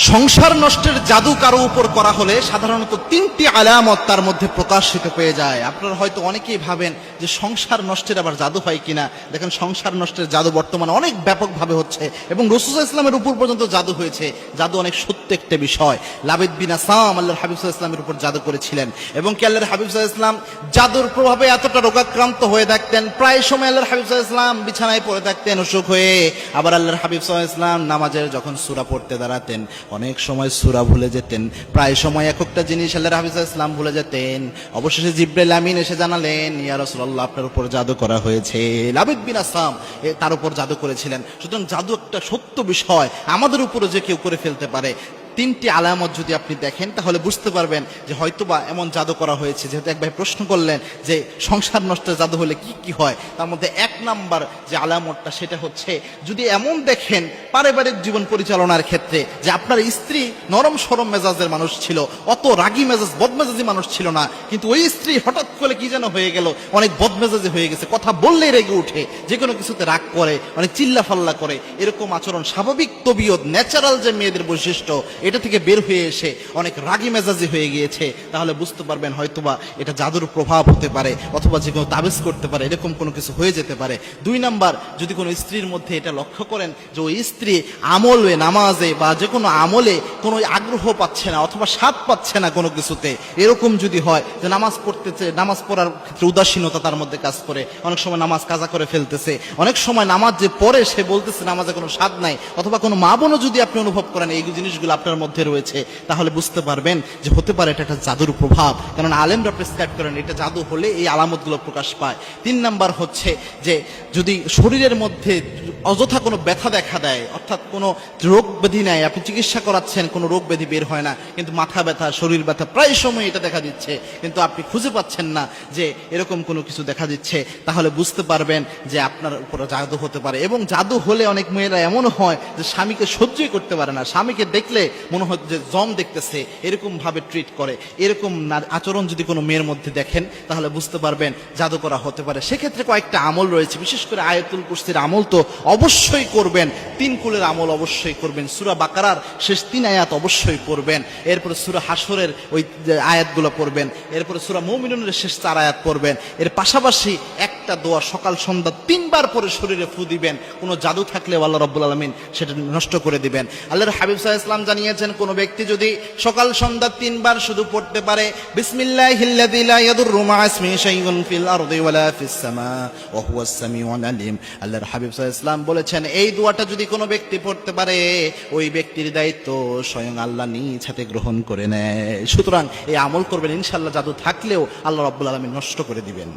সংসার নষ্টের জাদু কারো উপর করা হলে সাধারণত তিনটি আলামত তার মধ্যে প্রকাশিত হয়ে যায়। আপনারা হয়তো অনেকেই ভাবেন যে সংসার নষ্টের আবার জাদু হয় কিনা। দেখেন, সংসার নষ্টের জাদু বর্তমানে অনেক ব্যাপকভাবে হচ্ছে এবং রাসূল সাল্লাল্লাহু আলাইহি ওয়াসাল্লামের উপর পর্যন্ত জাদু হয়েছে। জাদু অনেক সত্য একটা বিষয়। লাবিদ বিন আসাম আল্লাহর হাবিব সাল্লাল্লাহু আলাইহি ওয়াসাল্লামের উপর জাদু করেছিলেন এবং কি আল্লাহর হাবিব সাল্লাল্লাহু আলাইহি ওয়াসাল্লাম জাদুর প্রভাবে এতটা রোগাক্রান্ত হয়ে থাকতেন, প্রায় সময় আল্লাহর হাবিব সাল্লাল্লাহু আলাইহি ওয়াসাল্লাম বিছানায় পড়ে থাকতেন অসুখ হয়ে। আবার আল্লাহর হাবিব সাল্লাল্লাহু আলাইহি ওয়াসাল্লাম নামাজের যখন সূরা পড়তে দাঁড়াতেন অনেক সময় সূরা ভুলে যেতেন, প্রায় সময় এক একটা জিনিস আল্লাহর হাবিব সাল্লাল্লাহু আলাইহি ওয়াসাল্লাম ভুলে যেতেন। অবশেষে জিবরাইল আমিন এসে জানালেন, ইয়া রাসূলুল্লাহ, আপনার উপর জাদু করা হয়েছে। লাবিদ বিন আসাম তার উপর জাদু করেছিলেন। সুতরাং জাদু একটা সত্য বিষয়, আমাদের উপরে যে কেউ করে ফেলতে পারে। তিনটি আলামত যদি আপনি দেখেন তাহলে বুঝতে পারবেন যে হয়তোবা এমন জাদু করা হয়েছে। যেহেতু এক ভাই প্রশ্ন করলেন যে সংসার নষ্টের জাদু হলে কি কি হয়, তার মধ্যে এক নাম্বার যে আলামতটা সেটা হচ্ছে, যদি এমন দেখেন পারিবারিক জীবন পরিচালনার ক্ষেত্রে যে আপনার স্ত্রী নরম সরম মেজাজের মানুষ ছিল, অত রাগী মেজাজ বদমেজাজি মানুষ ছিল না, কিন্তু ওই স্ত্রী হঠাৎ করে কি যেন হয়ে গেল, অনেক বদমেজাজি হয়ে গেছে, কথা বললেই রেগে উঠে, যে কোনো কিছুতে রাগ করে, অনেক চিল্লা ফাল্লা করে, এরকম আচরণ স্বাভাবিক তবিয়ত ন্যাচারাল যে মেয়েদের বৈশিষ্ট্য এটা থেকে বের হয়ে এসে অনেক রাগী মেজাজি হয়ে গিয়েছে, তাহলে বুঝতে পারবেন হয়তোবা এটা জাদুর প্রভাব হতে পারে, অথবা যে কোনো তাবিজ করতে পারে, এরকম কোনো কিছু হয়ে যেতে পারে। দুই নাম্বার, যদি কোনো স্ত্রীর মধ্যে এটা লক্ষ্য করেন যে ওই স্ত্রী আমলে নামাজে বা যে কোনো আমলে কোনো আগ্রহ পাচ্ছে না অথবা স্বাদ পাচ্ছে না কোনো কিছুতে, এরকম যদি হয় যে নামাজ পড়তেছে, নামাজ পড়ার ক্ষেত্রে উদাসীনতা তার মধ্যে কাজ করে, অনেক সময় নামাজ কাজা করে ফেলতেছে, অনেক সময় নামাজ যে পড়ে সে বলতেছে নামাজে কোনো স্বাদ নাই, অথবা কোনো মা বোনও যদি আপনি অনুভব করেন এই জিনিসগুলো আপনার মধ্যে রয়েছে, তাহলে বুঝতে পারবেন যে হতে পারে এটা একটা জাদুর প্রভাব। কারণ আলেমরা প্রেসক্রাইব করেন এটা জাদু হলে এই আলামতগুলো প্রকাশ পায়। তিন নাম্বার হচ্ছে যে যদি শরীরের মধ্যে অযথা কোনো ব্যথা দেখা দেয়, অর্থাৎ কোনো রোগ ব্যাধি নাই, আপনি চিকিৎসা করাচ্ছেন কোনো রোগ ব্যাধি বের হয় না, কিন্তু মাথা ব্যথা শরীর ব্যথা প্রায় সময় এটা দেখা দিচ্ছে, কিন্তু আপনি খুঁজে পাচ্ছেন না যে এরকম কোনো কিছু দেখা দিচ্ছে, তাহলে বুঝতে পারবেন যে আপনার উপরে জাদু হতে পারে। এবং জাদু হলে অনেক মেয়েরা এমন হয় যে স্বামীকে সহ্যই করতে পারে না, স্বামীকে দেখলে মনে হয় যে জম দেখতেছে, এরকম ভাবে ট্রিট করে। এরকম আচরণ যদি কোনো মেয়ের মধ্যে দেখেন তাহলে বুঝতে পারবেন জাদু করা হতে পারে। সেক্ষেত্রে কয়েকটা আমল রয়েছে, বিশেষ করে আয়াতুল কুরসির আমল তো অবশ্যই করবেন, 3 কুলের আমল অবশ্যই করবেন, সূরা বাকারার শেষ 3 আয়াত অবশ্যই পড়বেন, এরপরে সূরা হাসরের ওই আয়াতগুলো পড়বেন, এরপরে সূরা মুমিনুনের শেষ 4 আয়াত পড়বেন। এর পাশাপাশি একটা দোয়া সকাল সন্ধ্যা 3 বার পরে শরীরে ফু দিবেন। কোনো জাদু থাকলে আল্লাহ রাব্বুল আলামিন সেটা নষ্ট করে দিবেন। আল্লাহর হাবিব সাল্লাল্লাহু আলাইহি ওয়াসাল্লাম জানিয়েছেন, কোন ব্যক্তি যদি সকাল সন্ধ্যা 3 বার শুধু পড়তে পারে বিসমিল্লাহিল্লাযী লা ইয়াদুররু মা ইসমিহি শাইউন ফিল আরদি ওয়ালা ফিস সামা ওয়া হুয়াস সামিউল আলিম, আল্লাহর হাবিব সাল্লাল্লাহু আলাইহি ওয়াসাল্লাম বলেছেন এই দোয়াটা যদি কোনো ব্যক্তি পড়তে পারে ওই ব্যক্তির দায়িত্ব স্বয়ং আল্লাহ নিজ হাতে গ্রহণ করে নেয়। সুতরাং এই আমল করবেন, ইনশাআল্লাহ জাদু থাকলেও আল্লাহ রাব্বুল আলামিন নষ্ট করে দিবেন।